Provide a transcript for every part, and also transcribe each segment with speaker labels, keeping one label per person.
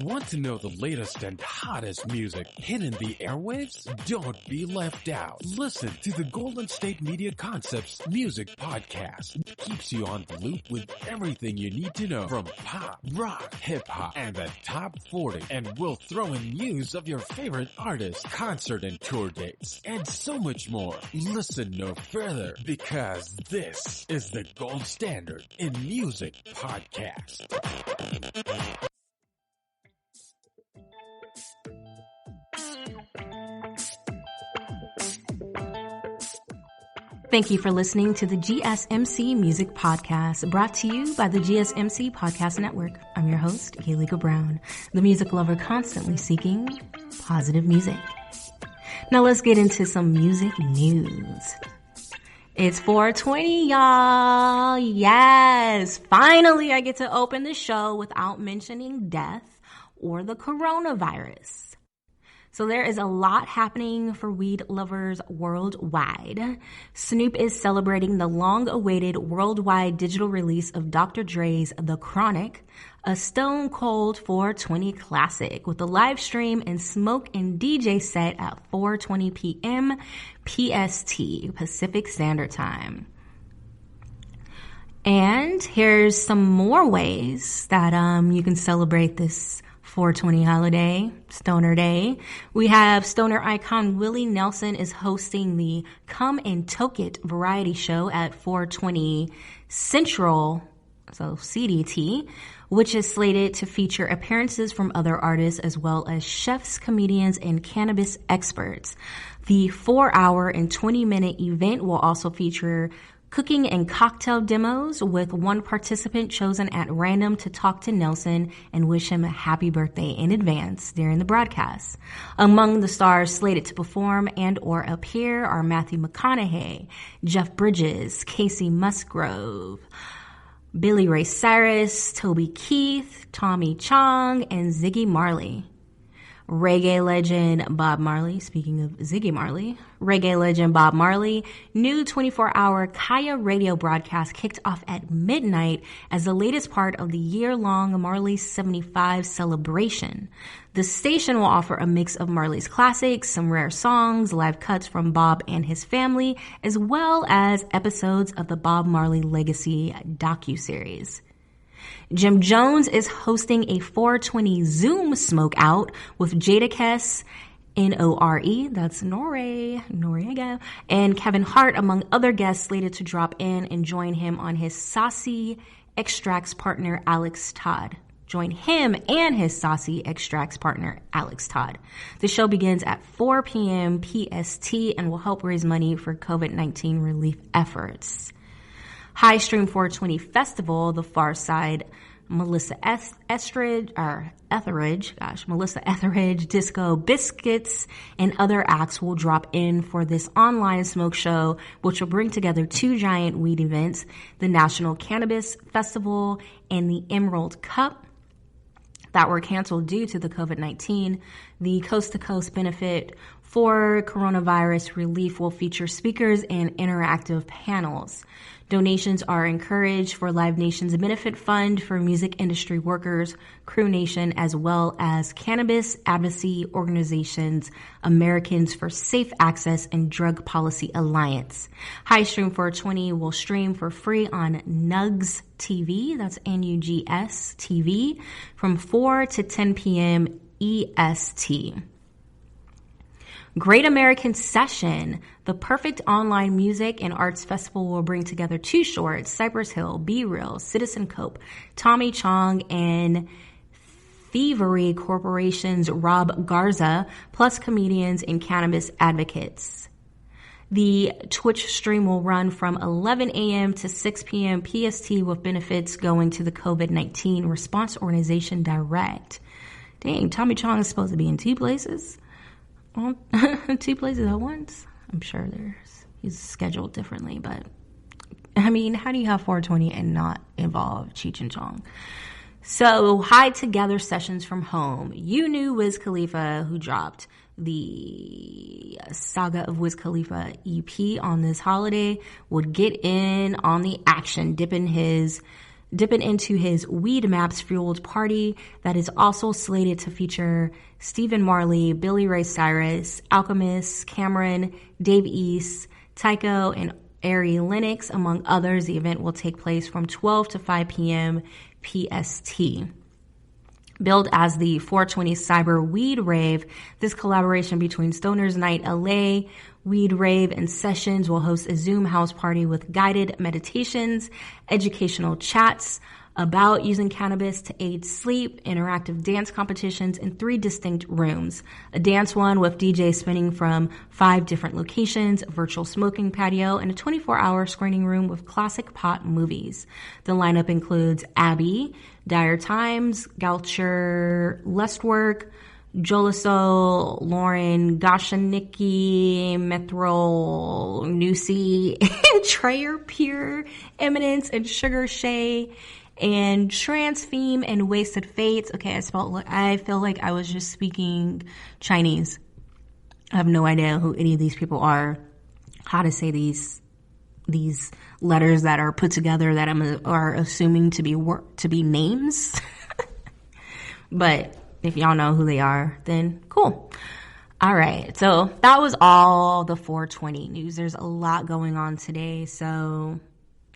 Speaker 1: Want to know the latest and hottest music hitting the airwaves? Don't be left out. Listen to the Golden State Media Concepts Music Podcast. It keeps you on the loop with everything you need to know from pop, rock, hip-hop, and the top 40. And we'll throw in news of your favorite artists, concert and tour dates, and so much more. Listen no further, because this is the gold standard in music podcast.
Speaker 2: Thank you for listening to the GSMC Music Podcast, brought to you by the GSMC Podcast Network. I'm your host, Gaelika Brown, the music lover constantly seeking positive music. Now let's get into some music news. It's 420, y'all. Yes, finally I get to open the show without mentioning death or the coronavirus. So there is a lot happening for weed lovers worldwide. Snoop is celebrating the long-awaited worldwide digital release of Dr. Dre's The Chronic, a stone cold 420 classic with a live stream and smoke and DJ set at 4:20 p.m. PST, Pacific Standard Time. And here's some more ways that you can celebrate this 420 holiday, Stoner Day. We have stoner icon Willie Nelson is hosting the Come and Toke It variety show at 420 Central, so CDT, which is slated to feature appearances from other artists as well as chefs, comedians, and cannabis experts. The 4-hour and 20-minute event will also feature cooking and cocktail demos, with one participant chosen at random to talk to Nelson and wish him a happy birthday in advance during the broadcast. Among the stars slated to perform and or appear are Matthew McConaughey, Jeff Bridges, Casey Musgrove, Billy Ray Cyrus, Toby Keith, Tommy Chong, and Ziggy Marley. Reggae legend Bob Marley, speaking of Ziggy Marley, reggae legend Bob Marley, new 24-hour Kaya radio broadcast kicked off at midnight as the latest part of the year-long Marley 75 celebration. The station will offer a mix of Marley's classics, some rare songs, live cuts from Bob and his family, as well as episodes of the Bob Marley Legacy docuseries. Jim Jones is hosting a 420 Zoom smoke out with Jadakiss, N-O-R-E, that's Noriega, and Kevin Hart, among other guests slated to drop in and join him on his Saucy Extracts partner, Alex Todd. Join him and his Saucy Extracts partner, Alex Todd. The show begins at 4 p.m. PST and will help raise money for COVID-19 relief efforts. High Stream 420 Festival, the Far Side, Melissa Etheridge, Disco Biscuits, and other acts will drop in for this online smoke show, which will bring together two giant weed events, the National Cannabis Festival and the Emerald Cup, that were canceled due to the COVID-19. The Coast to Coast benefit for coronavirus relief will feature speakers and interactive panels. Donations are encouraged for Live Nation's benefit fund for music industry workers, Crew Nation, as well as cannabis advocacy organizations, Americans for Safe Access and Drug Policy Alliance. High Stream 420 will stream for free on Nugs TV, that's Nugs TV, from 4 to 10 p.m. EST. Great American Session, the perfect online music and arts festival, will bring together Too Short, Cypress Hill, Be Real, Citizen Cope, Tommy Chong, and Thievery Corporation's Rob Garza, plus comedians and cannabis advocates. The Twitch stream will run from 11 a.m. to 6 p.m. PST, with benefits going to the COVID-19 Response Organization Direct. Dang, Tommy Chong is supposed to be in two places? Two places at once? I'm sure he's scheduled differently, but I mean, how do you have 420 and not involve Cheech and Chong? So, Hide Together Sessions from Home. You knew Wiz Khalifa, who dropped the Saga of Wiz Khalifa EP on this holiday, would get in on the action, dipping his dipping into his Weed Maps fueled party that is also slated to feature Stephen Marley, Billy Ray Cyrus, Alchemist, Cameron, Dave East, Tycho, and Ari Lennox, among others. The event will take place from 12 to 5 p.m. PST. Billed as the 420 Cyber Weed Rave, this collaboration between Stoners Night LA, Weed Rave, and Sessions will host a Zoom house party with guided meditations, educational chats about using cannabis to aid sleep, interactive dance competitions in 3 distinct rooms. A dance one with DJ spinning from 5 different locations, a virtual smoking patio, and a 24-hour screening room with classic pop movies. The lineup includes Abby, Dire Times, Goucher, Lustwork, Joliso, Lauren, Goshanicki, Methrol, Nusi, Trayer Pure, Eminence, and Sugar Shay, and Transfeme and Wasted Fates. Okay, I feel like I was just speaking Chinese. I have no idea who any of these people are, how to say these letters that are put together that are assuming to be names. But if y'all know who they are, then cool. All right, so that was all the 420 news. There's a lot going on today, so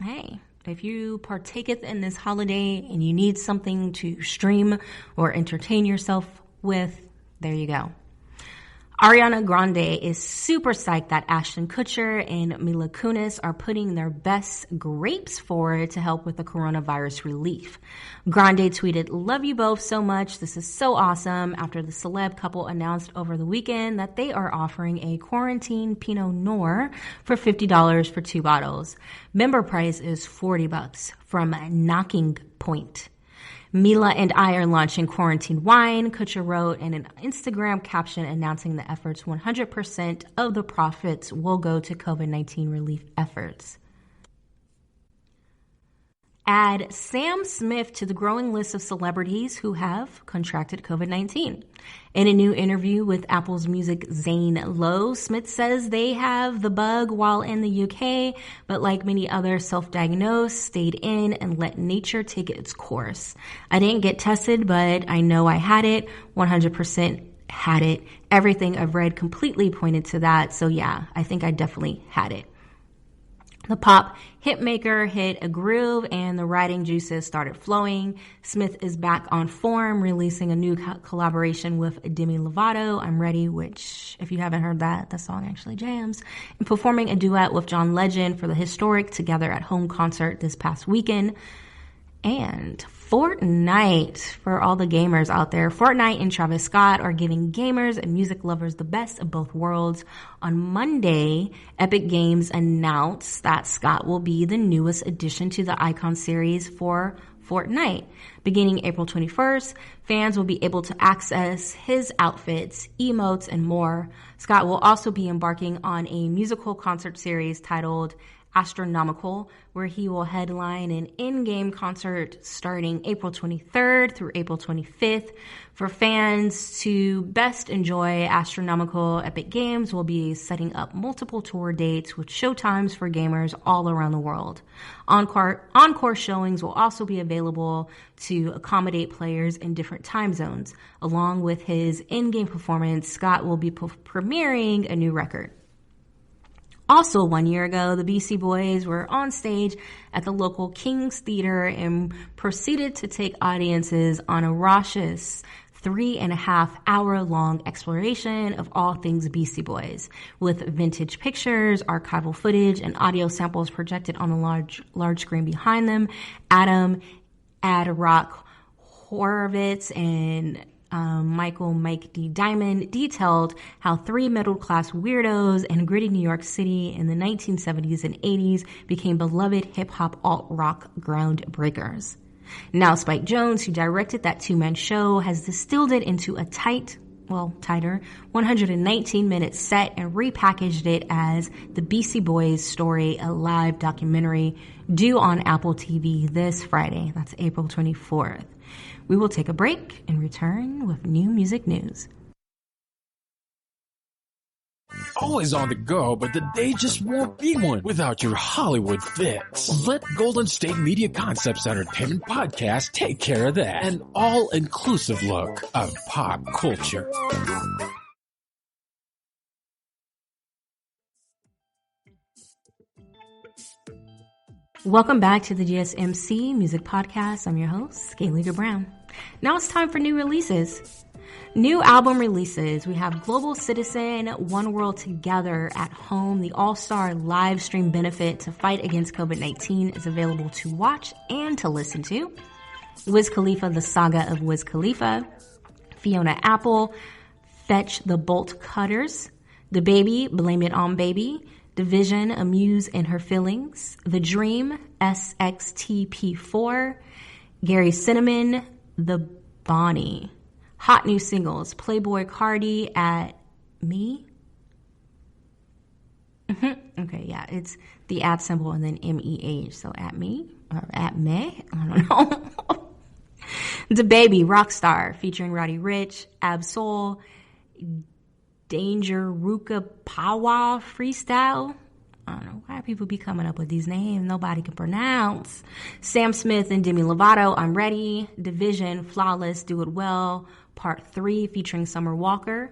Speaker 2: hey, if you partaketh in this holiday and you need something to stream or entertain yourself with, there you go. Ariana Grande is super psyched that Ashton Kutcher and Mila Kunis are putting their best grapes forward to help with the coronavirus relief. Grande tweeted, "Love you both so much. This is so awesome," after the celeb couple announced over the weekend that they are offering a quarantine Pinot Noir for $50 for 2 bottles. Member price is $40 from Knocking Point. "Mila and I are launching quarantine wine," Kutcher wrote in an Instagram caption announcing the efforts. 100% of the profits will go to COVID-19 relief efforts. Add Sam Smith to the growing list of celebrities who have contracted COVID-19. In a new interview with Apple's Music Zane Lowe, Smith says they have the bug while in the UK, but like many others self-diagnosed, stayed in and let nature take its course. "I didn't get tested, but I know I had it. 100% had it. Everything I've read completely pointed to that. So yeah, I think I definitely had it." The pop hitmaker hit a groove and the writing juices started flowing. Smith is back on form, releasing a new collaboration with Demi Lovato, "I'm Ready," which, if you haven't heard that, the song actually jams, and performing a duet with John Legend for the historic Together at Home concert this past weekend. And Fortnite, for all the gamers out there. Fortnite and Travis Scott are giving gamers and music lovers the best of both worlds. On Monday, Epic Games announced that Scott will be the newest addition to the Icon series for Fortnite. Beginning April 21st, fans will be able to access his outfits, emotes, and more. Scott will also be embarking on a musical concert series titled Astronomical, where he will headline an in-game concert starting April 23rd through April 25th. For fans to best enjoy Astronomical, Epic Games will be setting up multiple tour dates with showtimes for gamers all around the world. Encore showings will also be available to accommodate players in different time zones. Along with his in-game performance, Scott will be premiering a new record. Also, 1 year ago, the Beastie Boys were on stage at the local King's Theater and proceeded to take audiences on a raucous 3.5-hour-long exploration of all things Beastie Boys, with vintage pictures, archival footage, and audio samples projected on a large screen behind them. Adam, Ad Rock Horowitz, and Michael Mike D. Diamond detailed how 3 middle-class weirdos in gritty New York City in the 1970s and 80s became beloved hip-hop alt-rock groundbreakers. Now Spike Jonze, who directed that 2-man show, has distilled it into a tighter 119-minute set and repackaged it as the Beastie Boys Story, a live documentary due on Apple TV this Friday. That's April 24th. We will take a break and return with new music news.
Speaker 1: always on the go, but the day just won't be one without your Hollywood fix. Let Golden State Media Concepts Entertainment Podcast take care of that. An all-inclusive look of pop culture.
Speaker 2: Welcome back to the GSMC Music Podcast. I'm your host, Gaelika Brown. Now it's time for new releases. New album releases. We have Global Citizen, One World Together at Home. The all-star live stream benefit to fight against COVID-19 is available to watch and to listen to. Wiz Khalifa, The Saga of Wiz Khalifa. Fiona Apple, Fetch the Bolt Cutters. The Baby, Blame It on Baby. Division, Amuse and Her Feelings. The Dream, SXTP4. Gary Cinnamon, The Bonnie. Hot new singles, Playboy Cardi, At Me. Okay, yeah, it's the at symbol and then MEH. So At Me or At Me, I don't know. The Baby, Rockstar, featuring Roddy Ricch, Ab-Soul, Danger Ruka Pawa Freestyle. I don't know why people be coming up with these names nobody can pronounce. Sam Smith and Demi Lovato, I'm Ready. Division, Flawless, Do It Well, Part 3, featuring Summer Walker.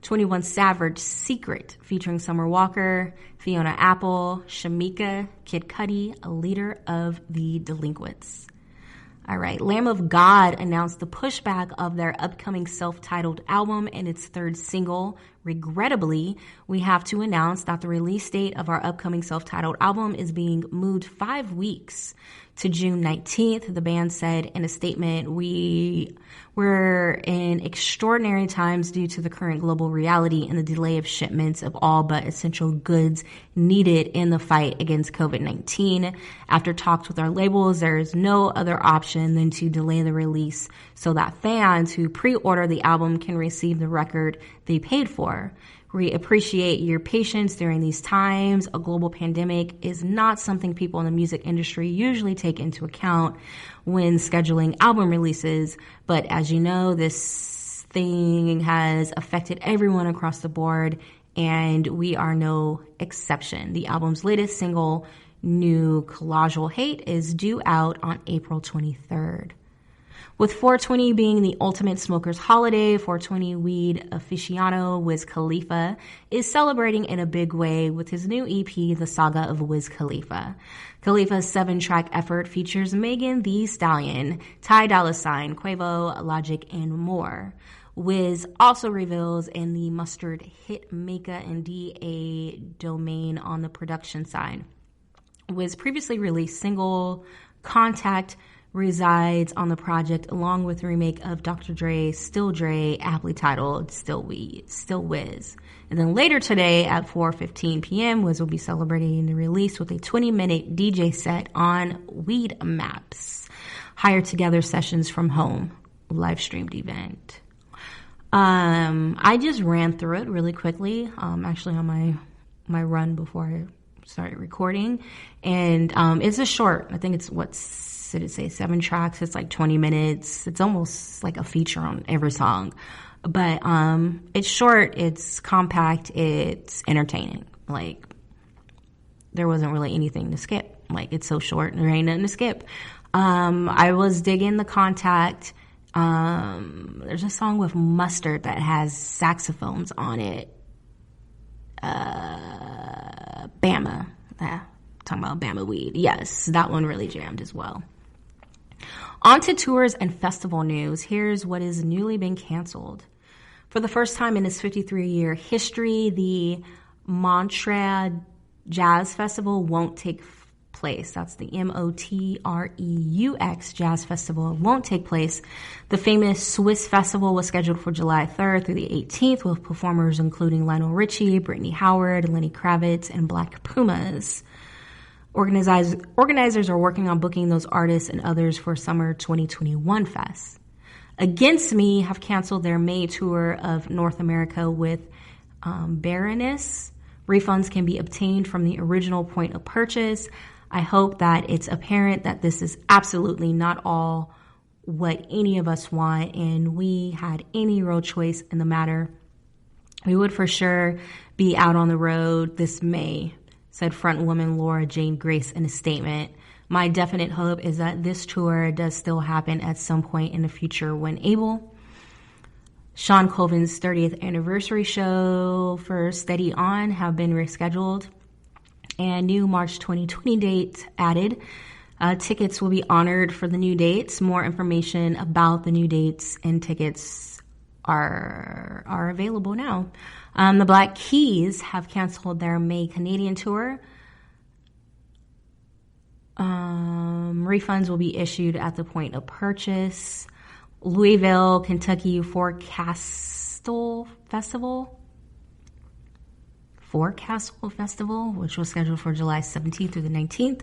Speaker 2: 21 Savage, Secret, featuring Summer Walker. Fiona Apple, Shamika, Kid Cudi, a leader of the Delinquents. All right, Lamb of God announced the pushback of their upcoming self-titled album and its third single. Regrettably, we have to announce that the release date of our upcoming self-titled album is being moved 5 weeks to June 19th. The band said in a statement, we're in extraordinary times due to the current global reality and the delay of shipments of all but essential goods needed in the fight against COVID-19. After talks with our labels, there is no other option than to delay the release so that fans who pre-order the album can receive the record they paid for. We appreciate your patience during these times. A global pandemic is not something people in the music industry usually take into account when scheduling album releases. But as you know, this thing has affected everyone across the board, and we are no exception. The album's latest single, New Collageual Hate, is due out on April 23rd. With 420 being the ultimate smoker's holiday, 420 weed aficionado Wiz Khalifa is celebrating in a big way with his new EP, The Saga of Wiz Khalifa. Khalifa's 7-track effort features Megan Thee Stallion, Ty Dolla $ign, Quavo, Logic, and more. Wiz also reveals in the Mustard Hitmaker and DA domain on the production side. Wiz previously released single Contact resides on the project along with a remake of Dr. Dre's Still Dre, aptly titled Still Weed, Still Wiz. And then later today at 4:15 p.m., Wiz will be celebrating the release with a 20-minute DJ set on Weed Maps. Hired Together Sessions from Home, live streamed event. I just ran through it really quickly, actually on my run before I started recording. And it's a short, I think it's did it say 7 tracks? It's like 20 minutes. It's almost like a feature on every song. But it's short, it's compact, it's entertaining. Like, there wasn't really anything to skip. Like, it's so short, there ain't nothing to skip. I was digging the Contact. There's a song with Mustard that has saxophones on it. Bama. Talking about Bama Weed. Yes, that one really jammed as well. On to tours and festival news. Here's what is newly been canceled. For the first time in its 53-year history, the Montreux Jazz Festival won't take place. That's the Motreux Jazz Festival won't take place. The famous Swiss festival was scheduled for July 3rd through the 18th with performers including Lionel Richie, Brittany Howard, Lenny Kravitz, and Black Pumas. Organizers are working on booking those artists and others for Summer 2021 Fest. Against Me have canceled their May tour of North America with Baroness. Refunds can be obtained from the original point of purchase. I hope that it's apparent that this is absolutely not all what any of us want, and we had any real choice in the matter. We would for sure be out on the road this May, said frontwoman Laura Jane Grace in a statement. My definite hope is that this tour does still happen at some point in the future when able. Sean Colvin's 30th anniversary show for Steady On have been rescheduled, and new March 2020 date added. Tickets will be honored for the new dates. More information about the new dates and tickets are available now. The Black Keys have canceled their May Canadian tour. Refunds will be issued at the point of purchase. Louisville, Kentucky Forecastle Festival, which was scheduled for July 17th through the 19th,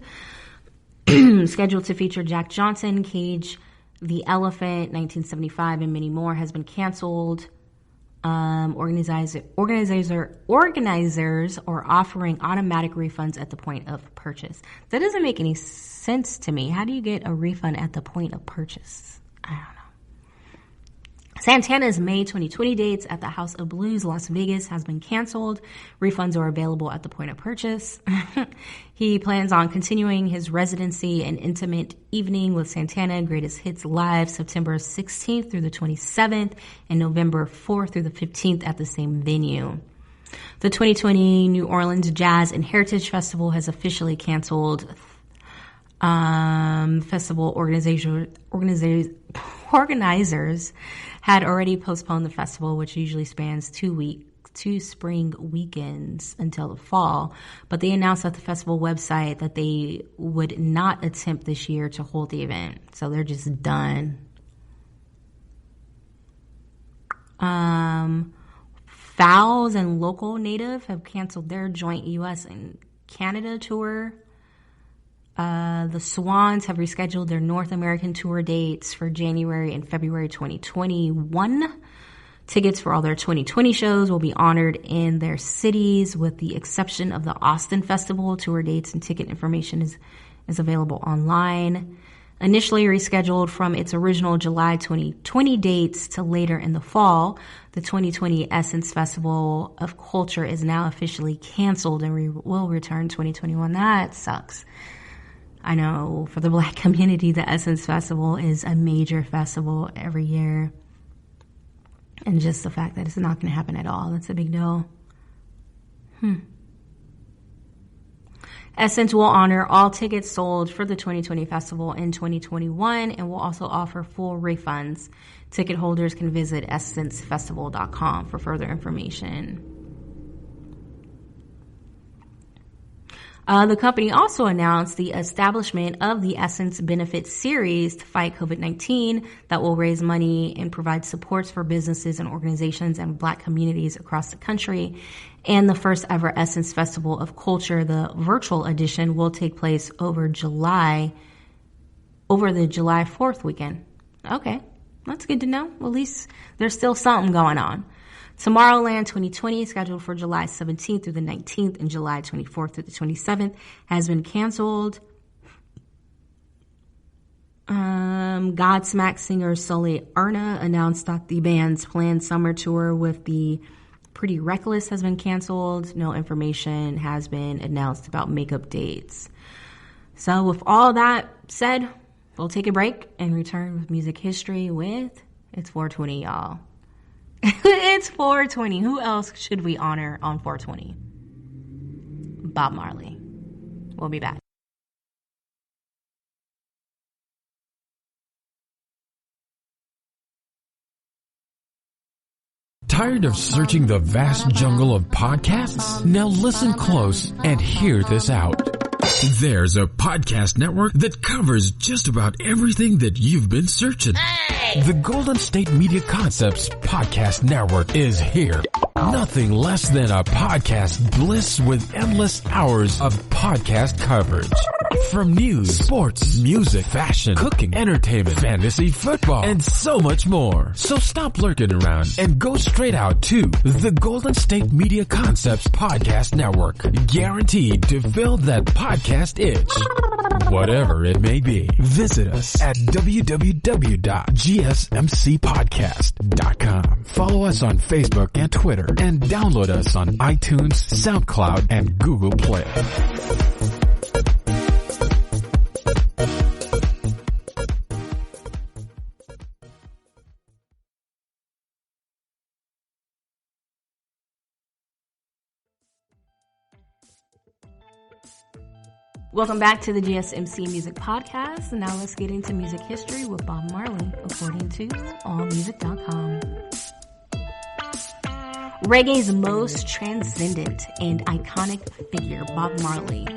Speaker 2: scheduled to feature Jack Johnson, Cage the Elephant, 1975, and many more, has been canceled. Organizers are offering automatic refunds at the point of purchase. That doesn't make any sense to me. How do you get a refund at the point of purchase? I don't know. Santana's May 2020 dates at the House of Blues, Las Vegas, has been canceled. Refunds are available at the point of purchase. He plans on continuing his residency and intimate evening with Santana Greatest Hits Live September 16th through the 27th and November 4th through the 15th at the same venue. The 2020 New Orleans Jazz and Heritage Festival has officially canceled. Festival organizers had already postponed the festival, which usually spans 2 spring weekends until the fall, but they announced at the festival website that they would not attempt this year to hold the event. So they're just done. Fowls and Local Native have canceled their joint U.S. and Canada tour. The Swans have rescheduled their North American tour dates for January and February 2021. Tickets for all their 2020 shows will be honored in their cities, with the exception of the Austin Festival. Tour dates and ticket information is available online. Initially rescheduled from its original July 2020 dates to later in the fall, the 2020 Essence Festival of Culture is now officially canceled and will return 2021. That sucks. I know for the Black community, the Essence Festival is a major festival every year. And just the fact that it's not going to happen at all, that's a big deal. Essence will honor all tickets sold for the 2020 festival in 2021 and will also offer full refunds. Ticket holders can visit essencefestival.com for further information. The company also announced the establishment of the Essence Benefit Series to fight COVID-19 that will raise money and provide supports for businesses and organizations and Black communities across the country. And the first ever Essence Festival of Culture, the virtual edition, will take place over the July 4th weekend. Okay, that's good to know. Well, at least there's still something going on. Tomorrowland 2020, scheduled for July 17th through the 19th and July 24th through the 27th, has been canceled. Godsmack singer Sully Erna announced that the band's planned summer tour with the Pretty Reckless has been canceled. No information has been announced about makeup dates. So with all that said, we'll take a break and return with music history with It's 420, y'all. It's 420. Who else should we honor on 420? Bob Marley. We'll be back.
Speaker 1: Tired of searching the vast jungle of podcasts? Now listen close and hear this out. There's a podcast network that covers just about everything that you've been searching. Hey! The Golden State Media Concepts Podcast Network is here. Nothing less than a podcast bliss with endless hours of podcast coverage. From news, sports, music, fashion, cooking, entertainment, fantasy, football, and so much more. So stop lurking around and go straight out to the Golden State Media Concepts Podcast Network. Guaranteed to fill that podcast itch. Whatever it may be. Visit us at www.gsmcpodcast.com. Follow us on Facebook and Twitter, and download us on iTunes, SoundCloud, and Google Play.
Speaker 2: Welcome back to the GSMC Music Podcast. And now let's get into music history with Bob Marley, according to allmusic.com. Reggae's most transcendent and iconic figure, Bob Marley,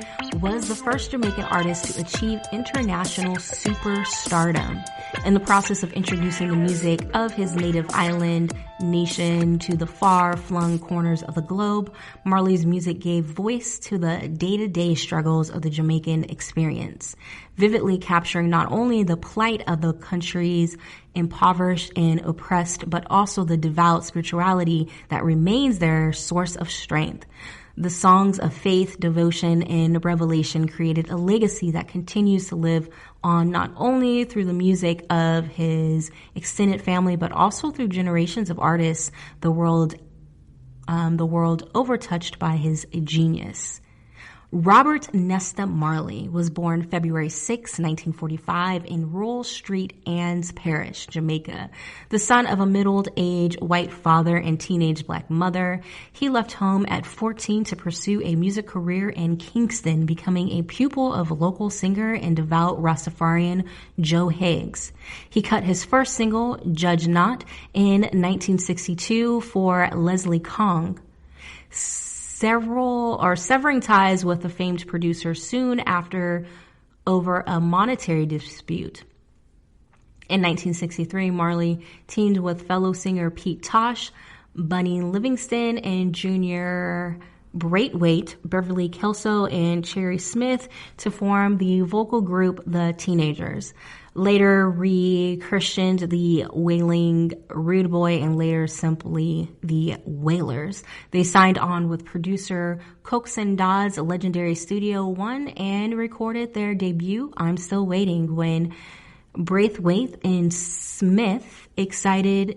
Speaker 2: was the first Jamaican artist to achieve international superstardom. In the process of introducing the music of his native island nation to the far-flung corners of the globe, Marley's music gave voice to the day-to-day struggles of the Jamaican experience, vividly capturing not only the plight of the country's impoverished and oppressed, but also the devout spirituality that remains their source of strength. The songs of faith, devotion, and revelation created a legacy that continues to live on not only through the music of his extended family, but also through generations of artists the world over touched by his genius. Robert Nesta Marley was born February 6, 1945 in Rural Street, Anns Parish, Jamaica. The son of a middle-aged white father and teenage black mother, he left home at 14 to pursue a music career in Kingston, becoming a pupil of local singer and devout Rastafarian Joe Higgs. He cut his first single, Judge Not, in 1962 for Leslie Kong. Severing ties with the famed producer soon after over a monetary dispute. In 1963, Marley teamed with fellow singer Pete Tosh, Bunny Livingston, and Junior Braithwaite, Beverly Kelso, and Cherry Smith to form the vocal group The Teenagers. Later re-christened the Wailing Rude Boy and later simply the Wailers. They signed on with producer Coxsone Dodd's legendary Studio One and recorded their debut, I'm Still Waiting, when Braithwaite and Smith excited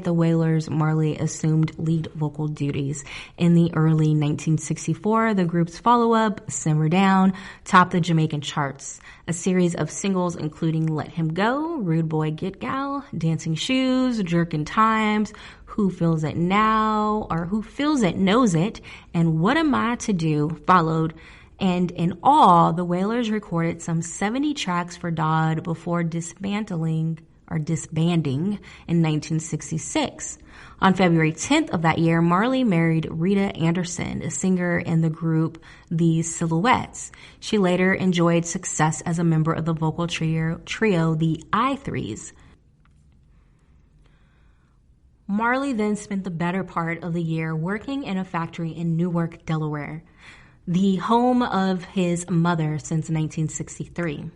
Speaker 2: the Wailers, Marley assumed lead vocal duties. In the early 1964, the group's follow-up, Simmer Down, topped the Jamaican charts. A series of singles including Let Him Go, Rude Boy Get Gal, Dancing Shoes, Jerkin' Times, Who Feels It Now, or Who Feels It Knows It, and What Am I to Do followed. And in all, the Wailers recorded some 70 tracks for Dodd before disbanding in 1966. On February 10th of that year, Marley married Rita Anderson, a singer in the group The Silhouettes. She later enjoyed success as a member of the vocal trio The I-Threes. Marley then spent the better part of the year working in a factory in Newark, Delaware, the home of his mother since 1963.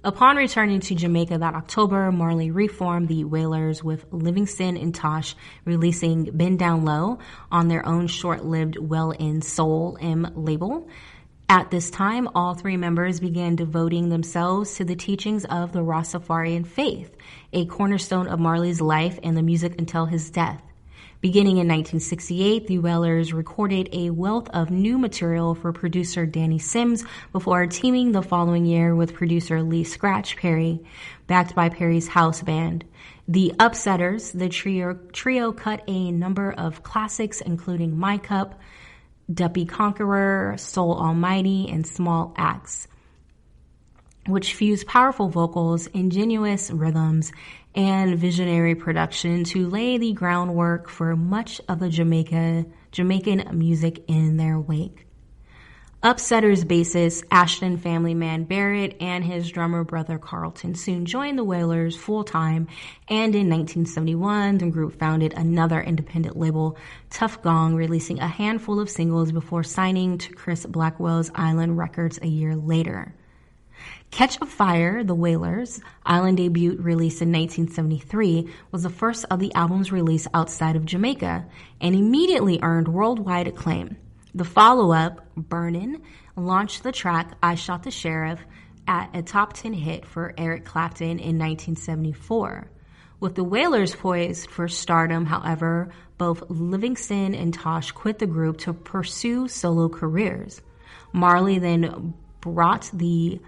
Speaker 2: Upon returning to Jamaica that October, Marley reformed the Wailers with Livingston and Tosh releasing Bend Down Low on their own short-lived Well in Soul M label. At this time, all three members began devoting themselves to the teachings of the Rastafarian faith, a cornerstone of Marley's life and the music until his death. Beginning in 1968, the Wailers recorded a wealth of new material for producer Danny Sims before teaming the following year with producer Lee Scratch Perry, backed by Perry's house band. The Upsetters, the trio cut a number of classics including My Cup, Duppy Conqueror, Soul Almighty, and Small Axe, which fused powerful vocals, ingenuous rhythms, and visionary production to lay the groundwork for much of the Jamaican music in their wake. Upsetters bassist Ashton Family Man Barrett and his drummer brother Carlton soon joined the Wailers full-time, and in 1971 the group founded another independent label, Tough Gong, releasing a handful of singles before signing to Chris Blackwell's Island Records a year later. Catch a Fire, the Wailers' Island debut released in 1973, was the first of the albums released outside of Jamaica and immediately earned worldwide acclaim. The follow-up, Burnin', launched the track I Shot the Sheriff, at a top 10 hit for Eric Clapton in 1974. With the Wailers poised for stardom, however, both Livingston and Tosh quit the group to pursue solo careers. Marley then brought the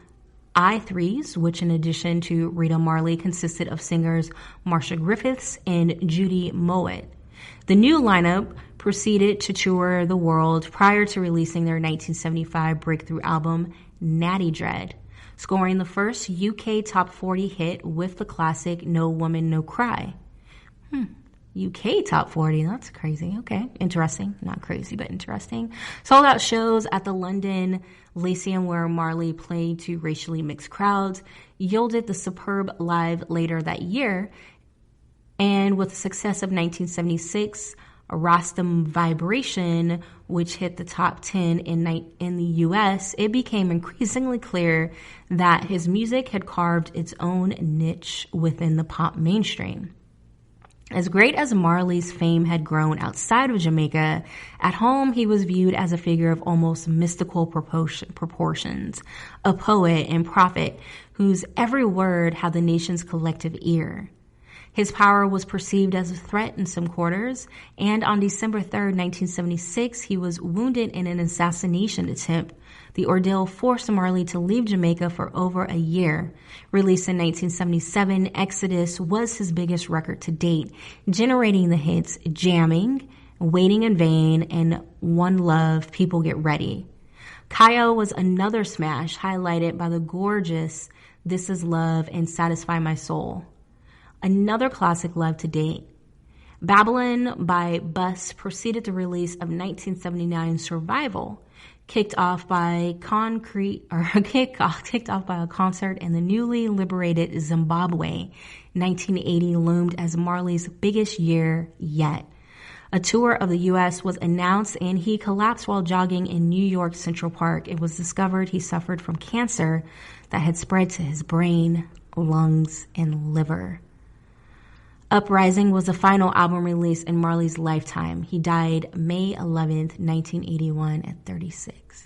Speaker 2: I-Threes, which in addition to Rita Marley consisted of singers Marcia Griffiths and Judy Mowat. The new lineup proceeded to tour the world prior to releasing their 1975 breakthrough album, Natty Dread, scoring the first UK top 40 hit with the classic No Woman, No Cry. UK top 40, that's crazy. Okay, interesting. Not crazy, but interesting. Sold out shows at the London Lyceum where Marley played to racially mixed crowds, yielded the superb Live later that year, and with the success of 1976, Rastam Vibration, which hit the top 10 in the US, it became increasingly clear that his music had carved its own niche within the pop mainstream. As great as Marley's fame had grown outside of Jamaica, at home he was viewed as a figure of almost mystical proportions, a poet and prophet whose every word had the nation's collective ear. His power was perceived as a threat in some quarters, and on December 3rd, 1976, he was wounded in an assassination attempt. The ordeal forced Marley to leave Jamaica for over a year. Released in 1977, Exodus was his biggest record to date, generating the hits Jamming, Waiting in Vain, and One Love, People Get Ready. Kaya was another smash, highlighted by the gorgeous This Is Love and Satisfy My Soul. Another classic love to date. Babylon by Bus preceded the release of 1979 Survival, kicked off by a concert in the newly liberated Zimbabwe. 1980 loomed as Marley's biggest year yet. A tour of the U.S. was announced and he collapsed while jogging in New York Central Park. It was discovered he suffered from cancer that had spread to his brain, lungs, and liver. Uprising was the final album released in Marley's lifetime. He died May 11th, 1981 at 36.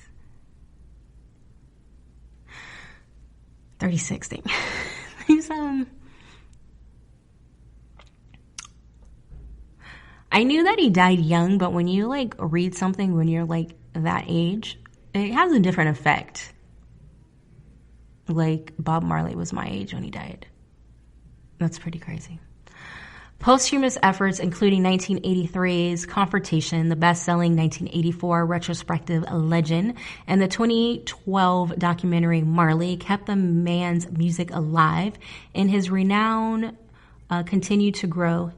Speaker 2: 36 thing. He's, I knew that he died young, but when you read something when you're that age, it has a different effect. Bob Marley was my age when he died. That's pretty crazy. Posthumous efforts, including 1983's Confrontation, the best-selling 1984 retrospective Legend, and the 2012 documentary Marley, kept the man's music alive, and his renown continued to grow.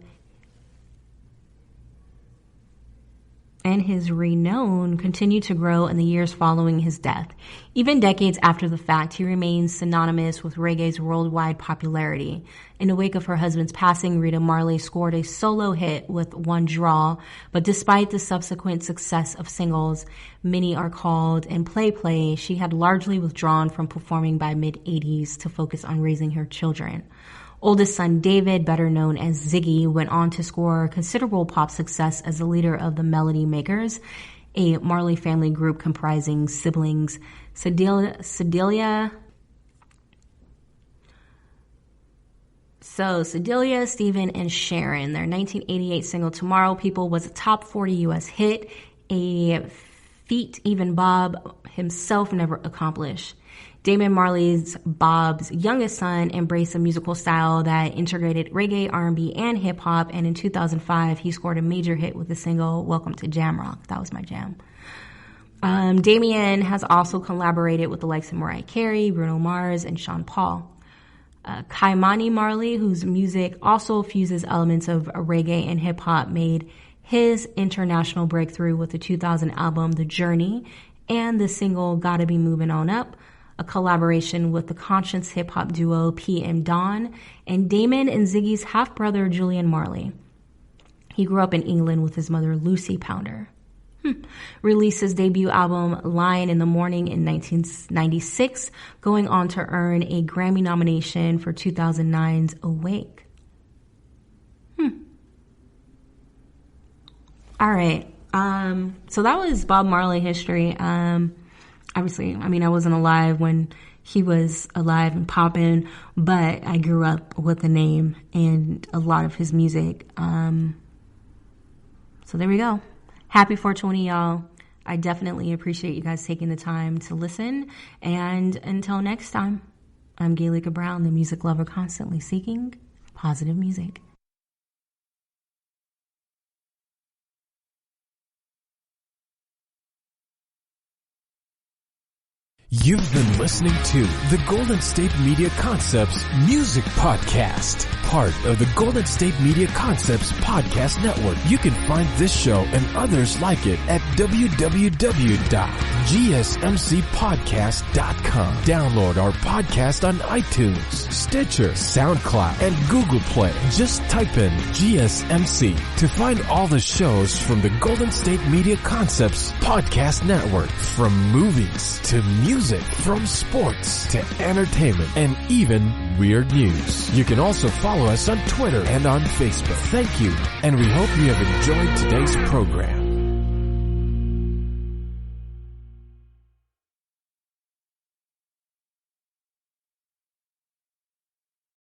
Speaker 2: And his renown continued to grow in the years following his death. Even decades after the fact, he remains synonymous with reggae's worldwide popularity. In the wake of her husband's passing, Rita Marley scored a solo hit with One Draw, but despite the subsequent success of singles, Many Are Called and Play Play, she had largely withdrawn from performing by mid-80s to focus on raising her children. Oldest son David, better known as Ziggy, went on to score considerable pop success as the leader of the Melody Makers, a Marley family group comprising siblings Cedelia, Stephen, and Sharon. Their 1988 single Tomorrow People was a top 40 U.S. hit, a feat even Bob himself never accomplished. Damon Marley's Bob's youngest son embraced a musical style that integrated reggae, R&B, and hip-hop, and in 2005, he scored a major hit with the single Welcome to Jamrock. That was my jam. Damien has also collaborated with the likes of Mariah Carey, Bruno Mars, and Sean Paul. Kaimani Marley, whose music also fuses elements of reggae and hip-hop, made his international breakthrough with the 2000 album The Journey and the single Gotta Be Moving On Up, a collaboration with the conscious hip-hop duo PM Dawn, and Damon and Ziggy's half-brother Julian Marley. He grew up in England with his mother Lucy Pounder. Released his debut album Lion in the Morning in 1996, going on to earn a Grammy nomination for 2009's Awake. All right. So that was Bob Marley history. Obviously, I wasn't alive when he was alive and popping, but I grew up with the name and a lot of his music. So there we go. Happy 420, y'all. I definitely appreciate you guys taking the time to listen. And until next time, I'm Gaelika Brown, the music lover constantly seeking positive music.
Speaker 1: You've been listening to the Golden State Media Concepts Music Podcast, part of the Golden State Media Concepts Podcast Network. You can find this show and others like it at www.gsmcpodcast.com. Download our podcast on iTunes, Stitcher, SoundCloud, and Google Play. Just type in GSMC to find all the shows from the Golden State Media Concepts Podcast Network, from movies to music, from sports to entertainment, and even weird news. You can also follow us on Twitter and on Facebook. Thank you, and we hope you have enjoyed today's program.